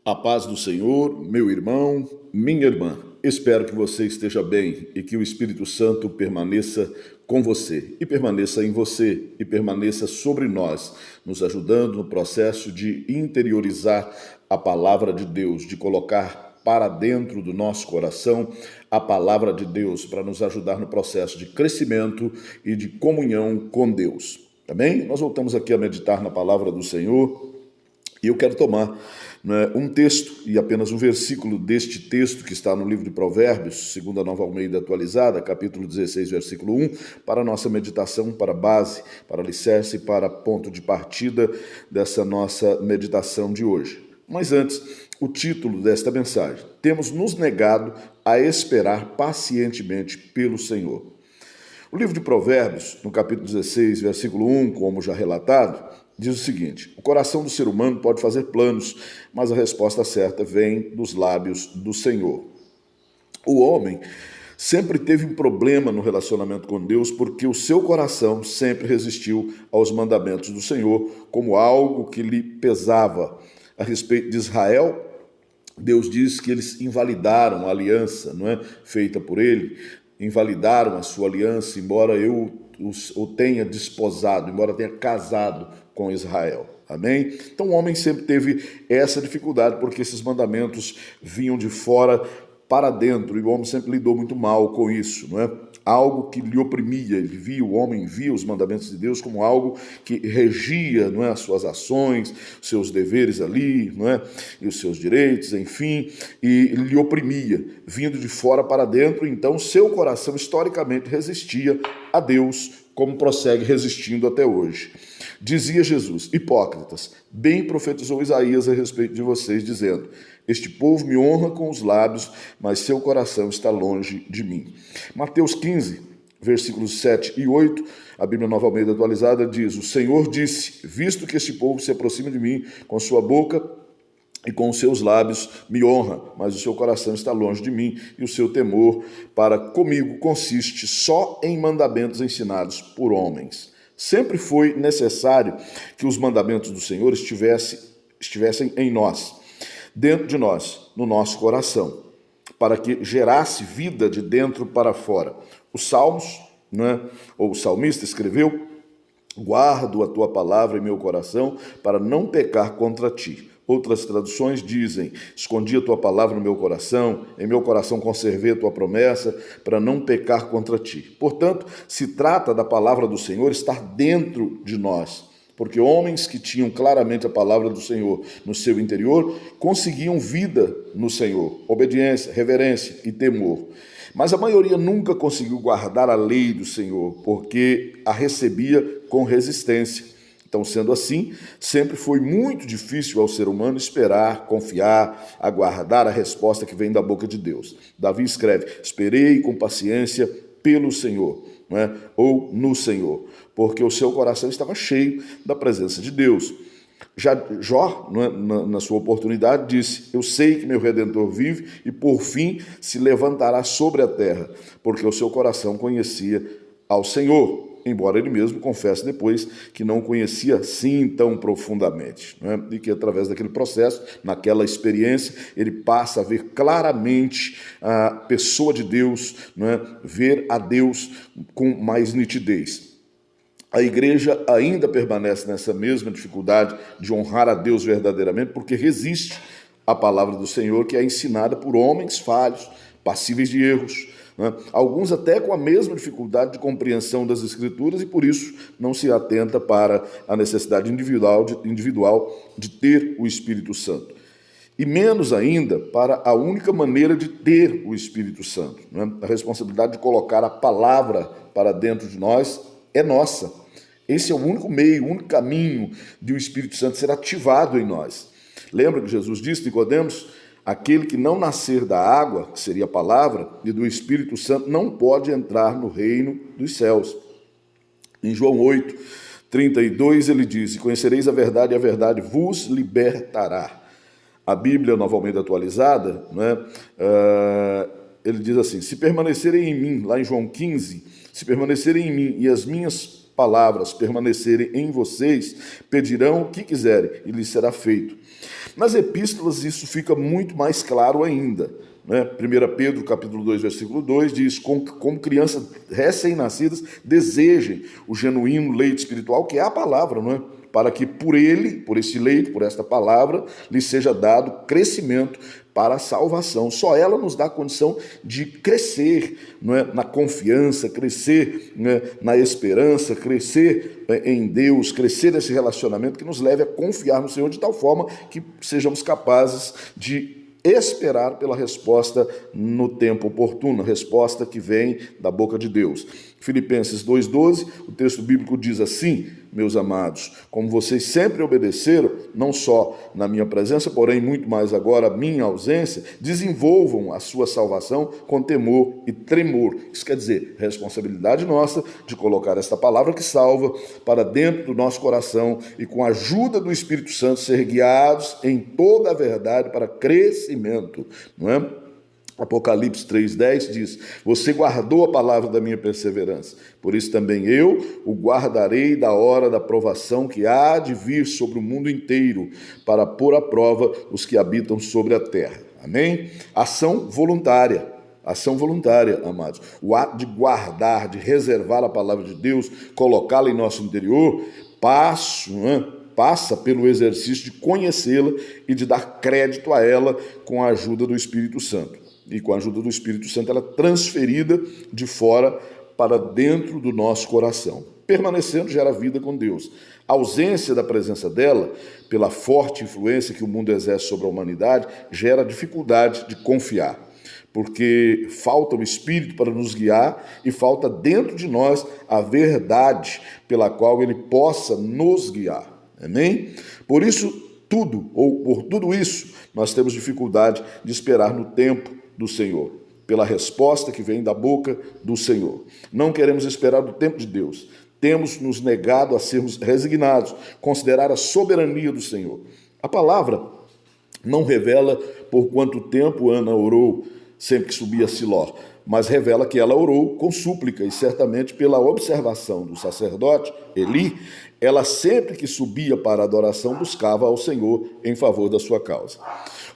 A paz do Senhor, meu irmão, minha irmã. Espero que você esteja bem e que o Espírito Santo permaneça com você e permaneça em você e permaneça sobre nós, nos ajudando no processo de interiorizar a palavra de Deus, de colocar para dentro do nosso coração a palavra de Deus para nos ajudar no processo de crescimento e de comunhão com Deus. Amém? Nós voltamos aqui a meditar na palavra do Senhor. E eu quero tomar um texto e apenas um versículo deste texto que está no livro de Provérbios, segundo a Nova Almeida atualizada, capítulo 16, versículo 1, para a nossa meditação, para base, para alicerce, para ponto de partida dessa nossa meditação de hoje. Mas antes, o título desta mensagem: temos nos negado a esperar pacientemente pelo Senhor. O livro de Provérbios, no capítulo 16, versículo 1, como já relatado, diz o seguinte: o coração do ser humano pode fazer planos, mas a resposta certa vem dos lábios do Senhor. O homem sempre teve um problema no relacionamento com Deus porque o seu coração sempre resistiu aos mandamentos do Senhor como algo que lhe pesava. A respeito de Israel, Deus diz que eles invalidaram a aliança, feita por ele, invalidaram a sua aliança, embora eu o tenha desposado, embora tenha casado com Israel. Amém? Então o homem sempre teve essa dificuldade, porque esses mandamentos vinham de fora para dentro, e o homem sempre lidou muito mal com isso, algo que lhe oprimia. O homem via os mandamentos de Deus como algo que regia, as suas ações, os seus deveres ali, e os seus direitos, enfim, e lhe oprimia, vindo de fora para dentro. Então seu coração historicamente resistia a Deus, como prossegue resistindo até hoje. Dizia Jesus: hipócritas, bem profetizou Isaías a respeito de vocês, dizendo: este povo me honra com os lábios, mas seu coração está longe de mim. Mateus 15, versículos 7 e 8, a Bíblia Nova Almeida atualizada diz: o Senhor disse, visto que este povo se aproxima de mim com sua boca e com os seus lábios me honra, mas o seu coração está longe de mim, e o seu temor para comigo consiste só em mandamentos ensinados por homens. Sempre foi necessário que os mandamentos do Senhor estivessem em nós, dentro de nós, no nosso coração, para que gerasse vida de dentro para fora. Os Salmos, ou o salmista escreveu: guardo a tua palavra em meu coração para não pecar contra ti. Outras traduções dizem: escondi a tua palavra no meu coração, em meu coração conservei a tua promessa, para não pecar contra ti. Portanto, se trata da palavra do Senhor estar dentro de nós, porque homens que tinham claramente a palavra do Senhor no seu interior conseguiam vida no Senhor, obediência, reverência e temor. Mas a maioria nunca conseguiu guardar a lei do Senhor, porque a recebia com resistência. Então, sendo assim, sempre foi muito difícil ao ser humano esperar, confiar, aguardar a resposta que vem da boca de Deus. Davi escreve: esperei com paciência pelo Senhor, ou no Senhor, porque o seu coração estava cheio da presença de Deus. Já Jó, na sua oportunidade, disse: eu sei que meu Redentor vive e por fim se levantará sobre a terra, porque o seu coração conhecia ao Senhor, embora ele mesmo confesse depois que não o conhecia assim tão profundamente, e que através daquele processo, naquela experiência, ele passa a ver claramente a pessoa de Deus, ver a Deus com mais nitidez. A igreja ainda permanece nessa mesma dificuldade de honrar a Deus verdadeiramente, porque resiste à palavra do Senhor, que é ensinada por homens falhos, passíveis de erros, alguns até com a mesma dificuldade de compreensão das Escrituras, e por isso não se atenta para a necessidade individual de ter o Espírito Santo. E menos ainda para a única maneira de ter o Espírito Santo. A responsabilidade de colocar a palavra para dentro de nós é nossa. Esse é o único meio, o único caminho de o Espírito Santo ser ativado em nós. Lembra que Jesus disse, Nicodemos: aquele que não nascer da água, que seria a palavra, e do Espírito Santo, não pode entrar no reino dos céus. Em João 8, 32, ele diz: e conhecereis a verdade vos libertará. A Bíblia, Nova Almeida atualizada, ele diz assim: se permanecerem em mim, lá em João 15, se permanecerem em mim e as minhas palavras permanecerem em vocês, pedirão o que quiserem e lhes será feito. Nas epístolas isso fica muito mais claro ainda. 1 Pedro, capítulo 2, versículo 2, diz: como crianças recém-nascidas desejem o genuíno leite espiritual, que é a palavra, não é? Para que por ele, por esse leite, por esta palavra, lhe seja dado crescimento para a salvação. Só ela nos dá a condição de crescer, não é? Na confiança, crescer, né? Na esperança, crescer em Deus, crescer nesse relacionamento que nos leve a confiar no Senhor de tal forma que sejamos capazes de esperar pela resposta no tempo oportuno, a resposta que vem da boca de Deus. Filipenses 2,12, o texto bíblico diz assim: meus amados, como vocês sempre obedeceram, não só na minha presença, porém muito mais agora a minha ausência, desenvolvam a sua salvação com temor e tremor. Isso quer dizer, responsabilidade nossa de colocar esta palavra que salva para dentro do nosso coração e com a ajuda do Espírito Santo ser guiados em toda a verdade para crescimento, não é? Apocalipse 3,10 diz: você guardou a palavra da minha perseverança, por isso também eu o guardarei da hora da provação que há de vir sobre o mundo inteiro, para pôr à prova os que habitam sobre a terra. Amém? Ação voluntária, amados. O ato de guardar, de reservar a palavra de Deus, colocá-la em nosso interior, passa pelo exercício de conhecê-la e de dar crédito a ela com a ajuda do Espírito Santo. E com a ajuda do Espírito Santo ela é transferida de fora para dentro do nosso coração. Permanecendo gera vida com Deus. A ausência da presença dela, pela forte influência que o mundo exerce sobre a humanidade, gera dificuldade de confiar. Porque falta o Espírito para nos guiar e falta dentro de nós a verdade pela qual ele possa nos guiar. Amém? Por tudo isso, nós temos dificuldade de esperar no tempo do Senhor, pela resposta que vem da boca do Senhor. Não queremos esperar do tempo de Deus. Temos nos negado a sermos resignados, considerar a soberania do Senhor. A palavra não revela por quanto tempo Ana orou sempre que subia a Siló, mas revela que ela orou com súplica e certamente pela observação do sacerdote Eli, ela sempre que subia para a adoração buscava ao Senhor em favor da sua causa.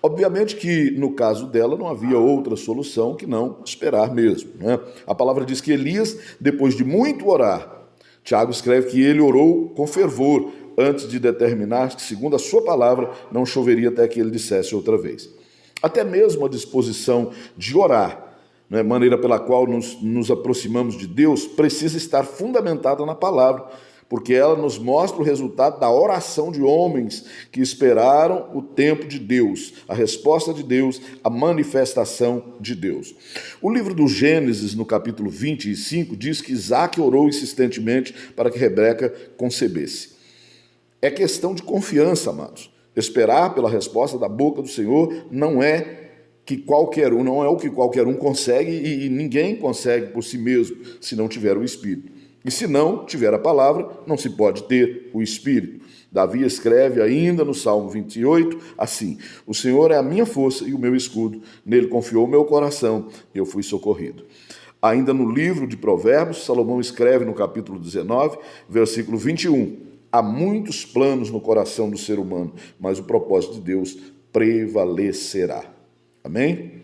Obviamente que no caso dela não havia outra solução que não esperar mesmo, né? A palavra diz que Elias, depois de muito orar, Tiago escreve que ele orou com fervor antes de determinar que, segundo a sua palavra, não choveria até que ele dissesse outra vez. Até mesmo a disposição de orar, né, maneira pela qual nos aproximamos de Deus, precisa estar fundamentada na palavra, porque ela nos mostra o resultado da oração de homens que esperaram o tempo de Deus, a resposta de Deus, a manifestação de Deus. O livro do Gênesis, no capítulo 25, diz que Isaac orou insistentemente para que Rebeca concebesse. É questão de confiança, amados. Esperar pela resposta da boca do Senhor não é o que qualquer um consegue e ninguém consegue por si mesmo, se não tiver o Espírito. E se não tiver a palavra, não se pode ter o Espírito. Davi escreve ainda no Salmo 28, assim: o Senhor é a minha força e o meu escudo, nele confiou o meu coração e eu fui socorrido. Ainda no livro de Provérbios, Salomão escreve no capítulo 19, versículo 21, há muitos planos no coração do ser humano, mas o propósito de Deus prevalecerá. Amém?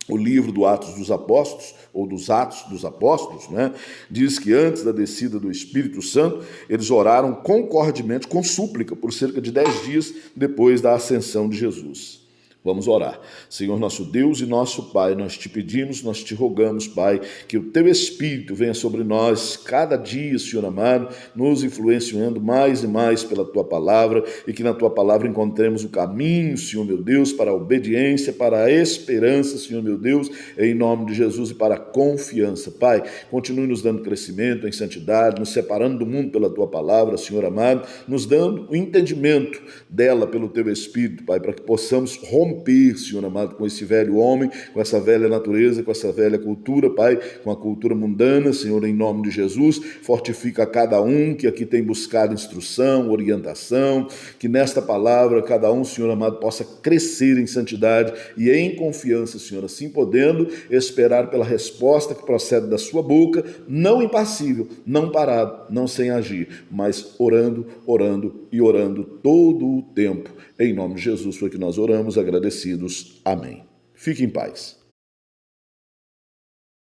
O livro do Atos dos Apóstolos, ou dos Atos dos Apóstolos, né, diz que antes da descida do Espírito Santo, eles oraram concordemente, com súplica, por cerca de 10 dias depois da ascensão de Jesus. Vamos orar. Senhor nosso Deus e nosso Pai, nós te pedimos, nós te rogamos, Pai, que o teu Espírito venha sobre nós cada dia, Senhor amado, nos influenciando mais e mais pela tua palavra e que na tua palavra encontremos o caminho, Senhor meu Deus, para a obediência, para a esperança, Senhor meu Deus, em nome de Jesus, e para a confiança. Pai, continue nos dando crescimento em santidade, nos separando do mundo pela tua palavra, Senhor amado, nos dando o entendimento dela pelo teu Espírito, Pai, para que possamos romper romper, Senhor amado, com esse velho homem, com essa velha natureza, com essa velha cultura, Pai, com a cultura mundana, Senhor, em nome de Jesus. Fortifica cada um que aqui tem buscado instrução, orientação, que nesta palavra cada um, Senhor amado, possa crescer em santidade e em confiança, Senhor, assim podendo esperar pela resposta que procede da sua boca, não impassível, não parado, não sem agir, mas orando, orando e orando todo o tempo. Em nome de Jesus foi que nós oramos, agradecidos. Amém. Fique em paz.